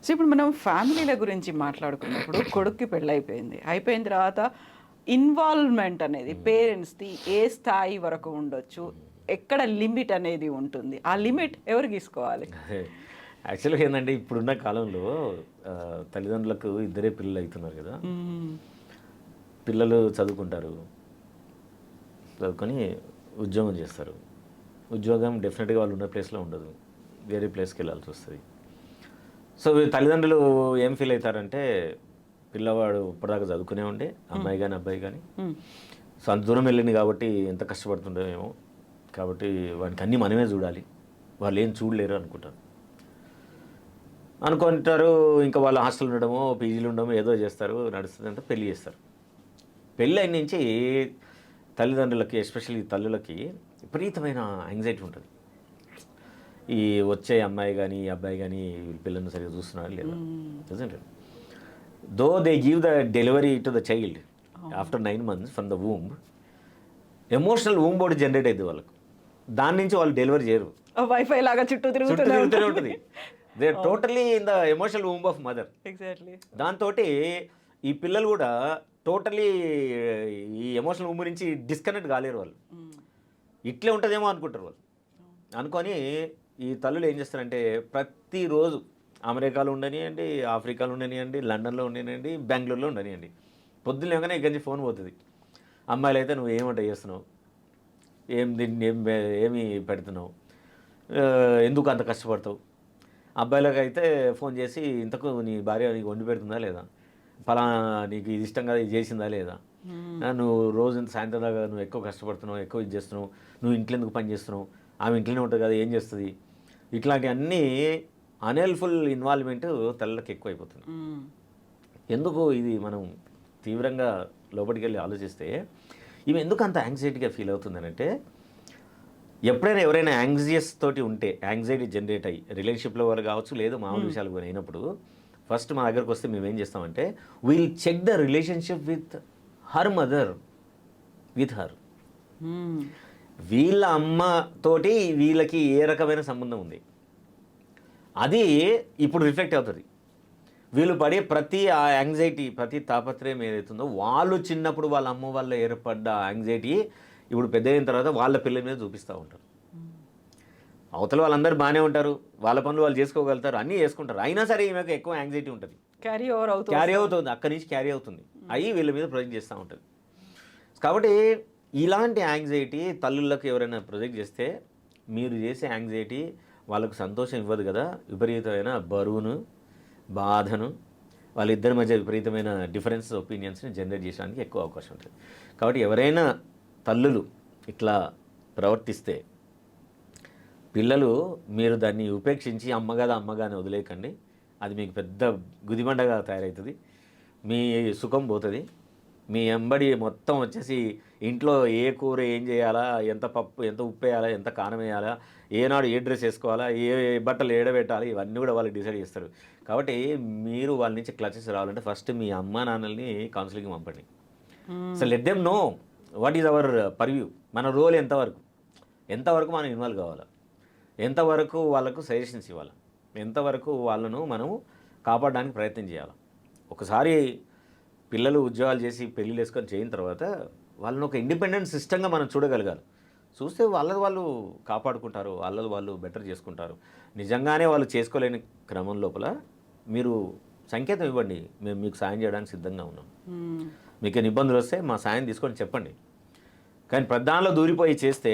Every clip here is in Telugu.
సో ఇప్పుడు మనం ఫ్యామిలీల గురించి మాట్లాడుకున్నప్పుడు కొడుక్కి పెళ్ళైపోయింది. అయిపోయిన తర్వాత ఇన్వాల్వ్‌మెంట్ అనేది పేరెంట్స్‌ది ఏ స్థాయి వరకు ఉండొచ్చు? ఎక్కడ లిమిట్ అనేది ఉంటుంది? ఆ లిమిట్ ఎవరు గీసుకోవాలి? అదే. యాక్చువల్‌గా ఏందంటే ఇప్పుడున్న కాలంలో తల్లిదండ్రులకు ఇద్దరే పిల్లలు అయితున్నారు కదా! హ్మ్. పిల్లలు చదువుకుంటారు. చదువుకొని ఉద్యోగం చేస్తారు. ఉద్యోగం డెఫినెట్‌గా వాళ్ళు ఉన్న ప్లేస్‌లో ఉండదు. వేరే ప్లేస్‌కి వెళ్ళాల్సొస్తది. సో, తల్లిదండ్రులు ఏం ఫీల్ అయితారంటే, పిల్లవాడు ఇప్పటిదాకా చదువుకునే ఉండే, అమ్మాయి గాని, అబ్బాయి గాని. హ్మ్. సో, అంత దూరం వెళ్ళింది కాబట్టి ఎంత కష్టపడుతుండేమో. కాబట్టి వానికి అన్నీ మనమే చూడాలి. వాళ్ళేం చూడలేరు అనుకుంటారు. అనుకుంటారు. ఇంకా వాళ్ళు హాస్టల్ ఉండడమో, పీజీలో ఉండడమో ఏదో చేస్తారు. నడుస్తదంటే పెళ్లి చేస్తారు. పెళ్ళైన నుంచి తల్లిదండ్రులకి ఎస్పెషల్లీ తల్లులకి విపరీతమైన యాంగ్జైటీ ఉంటుంది. ఈ వచ్చే అమ్మాయి గానీ, అబ్బాయి గానీ పిల్లల్ని సరిగ్గా చూస్తున్నారా లేదా? Doesn't it? Though they give the delivery to the child after 9 months from the womb, emotional womb ఒకటి జనరేట్ అయిద్ది వాళ్ళకు. దాని నుంచి వాళ్ళు డెలివరీ చేయరు. వైఫై లాగా చుట్టూ చుట్టూ తిరుగుతూనే తిరుగుతూనే ఉంటుంది. ఉంటుంది. They are totally in the emotional womb of mother. Exactly. దాంతోటి ఈ పిల్లలు కూడా టోటల్లీ ఈ ఎమోషనల్ వూంబ్ నుంచి డిస్కనెక్ట్ కాలేరు వాళ్ళు. హ్మ్. ఇట్లే ఉంటుందేమో అనుకుంటారు వాళ్ళు. అనుకొని ఈ తల్లులు ఏం చేస్తారంటే ప్రతిరోజు అమెరికాలో ఉండనియండి, ఆఫ్రికాలో ఉండనియండి, లండన్లో ఉండనియండి, బెంగళూరులో ఉండనియండి, పొద్దున్న లేవగానే ఇక్కడి నుంచి ఫోన్ పోతుంది. అమ్మాయిలు అయితే నువ్వు ఏం వంట చేస్తున్నావు, ఏమి పెడుతున్నావు, ఎందుకు అంత కష్టపడతావు. అబ్బాయిలకు అయితే ఫోన్ చేసి ఇంతకు నీ భార్య నీకు వండి పెడుతుందా లేదా, ఫలానా నీకు ఇది ఇష్టం కదా ఇది చేసిందా లేదా, నువ్వు రోజు సాయంత్రం దాకా నువ్వు ఎక్కువ కష్టపడుతున్నావు, ఎక్కువ ఇది చేస్తున్నావు, నువ్వు ఇంట్లో ఎందుకు పని చేస్తున్నావు, ఆమె ఇంట్లోనే ఉంటుంది కదా ఏం చేస్తుంది. ఇట్లాంటివన్నీ అన్‌హెల్ప్‌ఫుల్ ఇన్వాల్వ్‌మెంట్ తల్లులకు ఎక్కువైపోతుంది. హ్మ్. ఎందుకు ఇది మనం తీవ్రంగా లోపలికి వెళ్ళి ఆలోచిస్తే ఈమె ఎందుకు అంత యాంగ్జైటీగా ఫీల్ అవుతుందనంటే, ఎప్పుడైనా ఎవరైనా యాంగ్జియస్ తోటి ఉంటే యాంగ్జైటీ జనరేట్ అయ్యి రిలేషన్షిప్లో వారు కావచ్చు, లేదు మామూలు విషయాలు కూడా అయినప్పుడు ఫస్ట్ మా దగ్గరకు వస్తే మేము ఏం చేస్తామంటే we'll check the relationship with her mother, with her. Hmm. వీళ్ళ అమ్మ తోటి వీళ్ళకి ఏ రకమైన సంబంధం ఉంది అది ఇప్పుడు రిఫ్లెక్ట్ అవుతుంది. వీళ్ళు పడే ప్రతి ఆ యాంగ్జైటీ, ప్రతి తాపత్రయం ఏదైతుందో వాళ్ళు చిన్నప్పుడు వాళ్ళ అమ్మ వల్ల ఏర్పడ్డ యాంగ్జైటీ ఇప్పుడు పెద్ద అయిన తర్వాత వాళ్ళ పిల్లల మీద చూపిస్తూ ఉంటారు. అవతల వాళ్ళందరూ బాగానే ఉంటారు, వాళ్ళ పనులు వాళ్ళు చేసుకోగలుగుతారు, అన్నీ చేసుకుంటారు, అయినా సరే ఈమెకు ఎక్కువ యాంగ్జైటీ ఉంటుంది. క్యారీ ఓవర్ క్యారీ అవుతుంది, అక్కడి నుంచి క్యారీ అవుతుంది, అవి వీళ్ళ మీద ప్రొజెక్ట్ చేస్తూ ఉంటుంది. కాబట్టి ఇలాంటి యాంగ్జైటీ తల్లులకు ఎవరైనా ప్రొజెక్ట్ చేస్తే మీరు చేసే యాంగ్జైటీ వాళ్ళకు సంతోషం ఇవ్వదు కదా, విపరీతమైన బరువును, బాధను, వాళ్ళిద్దరి మధ్య విపరీతమైన డిఫరెన్స్ ఒపీనియన్స్ని జనరేట్ చేయడానికి ఎక్కువ అవకాశం ఉంటుంది. కాబట్టి ఎవరైనా తల్లులు ఇట్లా ప్రవర్తిస్తే పిల్లలు మీరు దాన్ని ఉపేక్షించి అమ్మగా అని వదిలేయకండి. అది మీకు పెద్ద గుదిబండగా తయారవుతుంది. మీ సుఖం పోతుంది. మీ ఎంబడి మొత్తం వచ్చేసి ఇంట్లో ఏ కూర ఏం చేయాలా, ఎంత పప్పు, ఎంత ఉప్పు వేయాలా, ఎంత కారం వేయాలా, ఏనాడు ఏ డ్రెస్ వేసుకోవాలా, ఏ బట్టలు ఏడబెట్టాలి, ఇవన్నీ కూడా వాళ్ళకి డిసైడ్ చేస్తారు. కాబట్టి మీరు వాళ్ళ నుంచి క్లచెస్ రావాలంటే ఫస్ట్ మీ అమ్మా నాన్నల్ని కౌన్సిలింగ్ పంపండి. So let them know what is our purview, మన రోల్ ఎంతవరకు మనం ఇన్వాల్వ్ కావాలా, ఎంతవరకు వాళ్ళకు సజెషన్స్ ఇవ్వాలి, ఎంతవరకు వాళ్ళను మనం కాపాడడానికి ప్రయత్నం చేయాలి. ఒకసారి పిల్లలు ఉద్యోగాలు చేసి పెళ్ళిళ్ళు వేసుకొని చేయిన తర్వాత వాళ్ళని ఒక ఇండిపెండెంట్ సిస్టంగా మనం చూడగలగాలి. చూస్తే వాళ్ళది వాళ్ళు కాపాడుకుంటారు, వాళ్ళది వాళ్ళు బెటర్ చేసుకుంటారు. నిజంగానే వాళ్ళు చేసుకోలేని క్రమం లోపల మీరు సంకేతం ఇవ్వండి, మేము మీకు సాయం చేయడానికి సిద్ధంగా ఉన్నాం, మీకు ఏమైనా ఇబ్బందులు వస్తే మా సాయం తీసుకొని చెప్పండి. కానీ ప్రధానంలో దూరిపోయి చేస్తే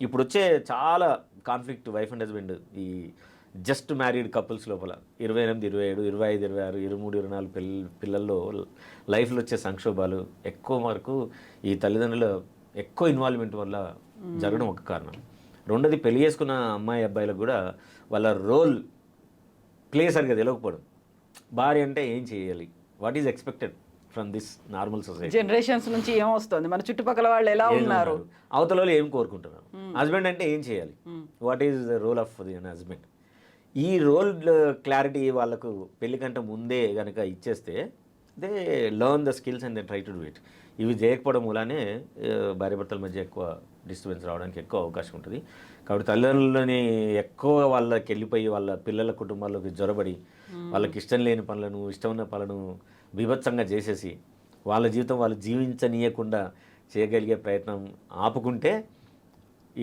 ఇప్పుడు వచ్చే చాలా కాన్ఫ్లిక్ట్ వైఫ్ అండ్ హస్బెండ్, ఈ జస్ట్ మ్యారీడ్ కపుల్స్ లోపల 28, 27, 25, 26, 23, 24 పిల్లల్లో లైఫ్లో వచ్చే సంక్షోభాలు ఎక్కువ వరకు ఈ తల్లిదండ్రుల ఎక్కువ ఇన్వాల్వ్మెంట్ వల్ల జరగడం ఒక కారణం. రెండోది పెళ్లి చేసుకున్న అమ్మాయి అబ్బాయిలకు కూడా వాళ్ళ రోల్ ప్లే సరిగా తెలియకపోవడం. భార్య అంటే ఏం చేయాలి, what is expected from this normal society, generations నుంచి ఏమొస్తుంది, మన చుట్టుపక్కల వాళ్ళు ఎలా ఉన్నారు, అవతల వాళ్ళు ఏం కోరుకుంటున్నారు, హస్బెండ్ అంటే ఏం చేయాలి, what is the role of the husband. ఈ రోల్ క్లారిటీ వాళ్ళకు పెళ్లి కంటే ముందే కనుక ఇచ్చేస్తే they learn the skills and they try to do it. ఇవి చేయకపోవడం మూలానే భార్యాభర్తల మధ్య ఎక్కువ డిస్టర్బెన్స్ రావడానికి ఎక్కువ అవకాశం ఉంటుంది. కాబట్టి తల్లిదండ్రులని ఎక్కువ వాళ్ళకి వెళ్ళిపోయి వాళ్ళ పిల్లల కుటుంబాల్లోకి జొరబడి వాళ్ళకి ఇష్టం లేని పనులను ఇష్టం ఉన్న పనులను బీభత్సంగా చేసేసి వాళ్ళ జీవితం వాళ్ళు జీవించనీయకుండా చేయగలిగే ప్రయత్నం ఆపుకుంటే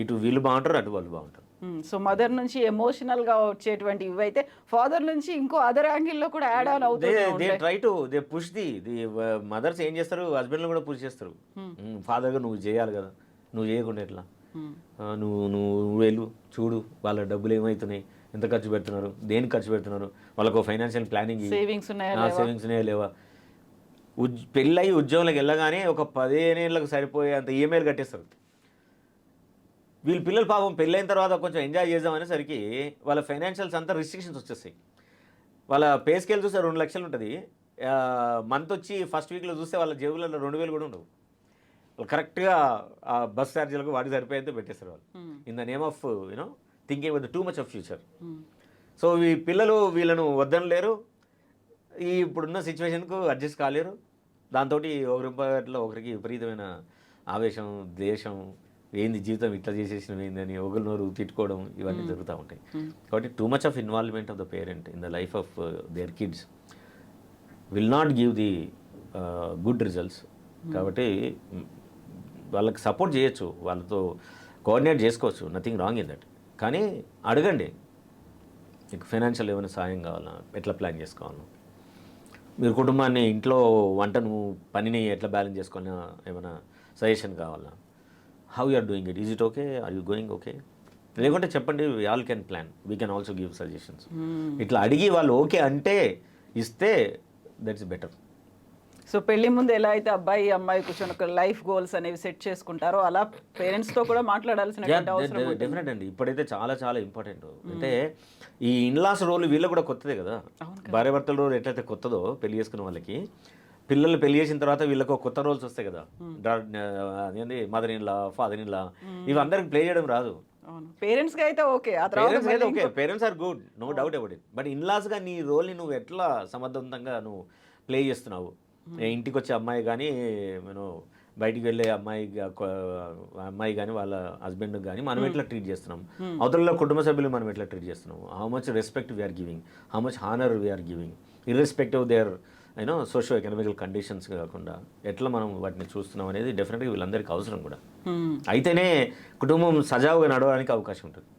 ఇటు వీళ్ళు బాగుంటారు, అటు వాళ్ళు బాగుంటారు. సో మదర్ నుంచి ఎమోషనల్ గా వచ్చేటువంటి ఇవైతే ఫాదర్ నుంచి ఇంకో అదర్ యాంగిల్లో కూడా యాడ్ ఆన్ అవుతుంది. They try to they push the mothers ఏం చేస్తారు, హస్బెండ్లు కూడా పుష్ చేస్తారు. ఫాదర్గా నువ్వు చేయాలి కదా, నువ్వు చేయకుండా ఎట్లా, నువ్వు వెళ్ళు చూడు వాళ్ళ డబ్బులు ఏమవుతున్నాయి, ఎంత ఖర్చు పెడుతున్నారు, దేనికి ఖర్చు పెడుతున్నారు, వాళ్ళకు ఫైనాన్షియల్ ప్లానింగ్, సేవింగ్స్ ఉన్నాయా లేవా. పెళ్ళయి ఉద్యోగంలోకి వెళ్ళగానే ఒక 15 ఏళ్ళకు సరిపోయే అంత ఈఎంఐలు కట్టేస్తారు. వీళ్ళ పిల్లలు పాపం పెళ్ళైన తర్వాత కొంచెం ఎంజాయ్ చేద్దామనేసరికి వాళ్ళ ఫైనాన్షియల్స్ అంతా రిస్ట్రిక్షన్స్ వచ్చేస్తాయి. వాళ్ళ పే స్కేల్ చూస్తే 2 లక్షలు ఉంటుంది, మంత్ వచ్చి ఫస్ట్ వీక్లో చూస్తే వాళ్ళ జేబులలో 2,000 కూడా ఉండవు. వాళ్ళు కరెక్ట్గా ఆ బస్ ఛార్జీలకు వాటికి సరిపోయేంత పెట్టేస్తారు వాళ్ళు, in the name of you know thinking with too much of future. So ఈ పిల్లలు వీళ్ళను వద్దనలేరు, ఈ ఇప్పుడున్న సిచ్యువేషన్కు అడ్జస్ట్ కాలేరు. దాంతో ఒకరి పట్ల ఒకరికి విపరీతమైన ఆవేశం, ద్వేషం, ఏంది జీవితం ఇట్లా చేసేసినవి ఏందని ఒకరి నోరు తిట్టుకోవడం ఇవన్నీ జరుగుతూ ఉంటాయి. కాబట్టి too much of involvement of the parent in the life of their kids will not give the good results. కాబట్టి వాళ్ళకి సపోర్ట్ చేయొచ్చు, వాళ్ళతో కోఆర్డినేట్ చేసుకోవచ్చు, నథింగ్ రాంగ్ ఇన్ దట్. కానీ అడగండి, మీకు ఫైనాన్షియల్ ఏమైనా సాయం కావాలా, ఎట్లా ప్లాన్ చేసుకోవాలా, మీరు కుటుంబాన్ని ఇంట్లో వంటను పనిని ఎట్లా బ్యాలెన్స్ చేసుకోవాలని ఏమైనా సజెషన్ కావాలా, how you are doing it, is it okay, are you going okay, లేకుంటే చెప్పండి, we all can plan, we can also give suggestions. ఇట్లా అడిగి వాళ్ళు ఓకే అంటే ఇస్తే దట్స్ బెటర్. సో పెళ్లి ముందు ఎలా అయితే అబ్బాయి అమ్మాయి కూర్చొని ఒక లైఫ్ గోల్స్ అనేవి సెట్ చేసుకుంటారో అలా పేరెంట్స్తో కూడా మాట్లాడాల్సిన అవసరం ఉంటుంది. డెఫినెట్ అండి, ఇప్పుడైతే చాలా చాలా ఇంపార్టెంట్. అంటే ఈ ఇన్లాస్ రోల్ వీళ్ళకి కూడా కొత్తదే కదా, భార్యాభర్తల రోల్ ఎట్లయితే కొత్తదో పెళ్లి చేసుకున్న వాళ్ళకి, పిల్లలు పెళ్లి చేసిన తర్వాత వీళ్ళకి కొత్త రోల్స్ వస్తాయి కదా, అదేంటి mother in law, father in law, ఇవి అందరికి ప్లే చేయడం రాదు. పేరెంట్స్కి అయితే okay, parents are good, no doubt about it. But ఇన్లాస్గా నీ రోల్ని నువ్వు ఎట్లా సమర్థవంతంగా నువ్వు ప్లే చేస్తున్నావు, ఇంటికి వచ్చే అమ్మాయి కానీ నేను బయటికి వెళ్ళే అమ్మాయి కానీ వాళ్ళ హస్బెండ్కి కానీ మనం ఎట్లా ట్రీట్ చేస్తున్నాం, అవతల కుటుంబ సభ్యులు మనం ఎట్లా ట్రీట్ చేస్తున్నాం, how much respect we are giving, how much honour we are giving, irrespective their you know socio economical conditions కాకుండా ఎట్లా మనం వాటిని చూస్తున్నాం అనేది డెఫినెట్గా వీళ్ళందరికీ అవసరం కూడా. అయితేనే కుటుంబం సజావుగా నడవడానికి అవకాశం ఉంటుంది.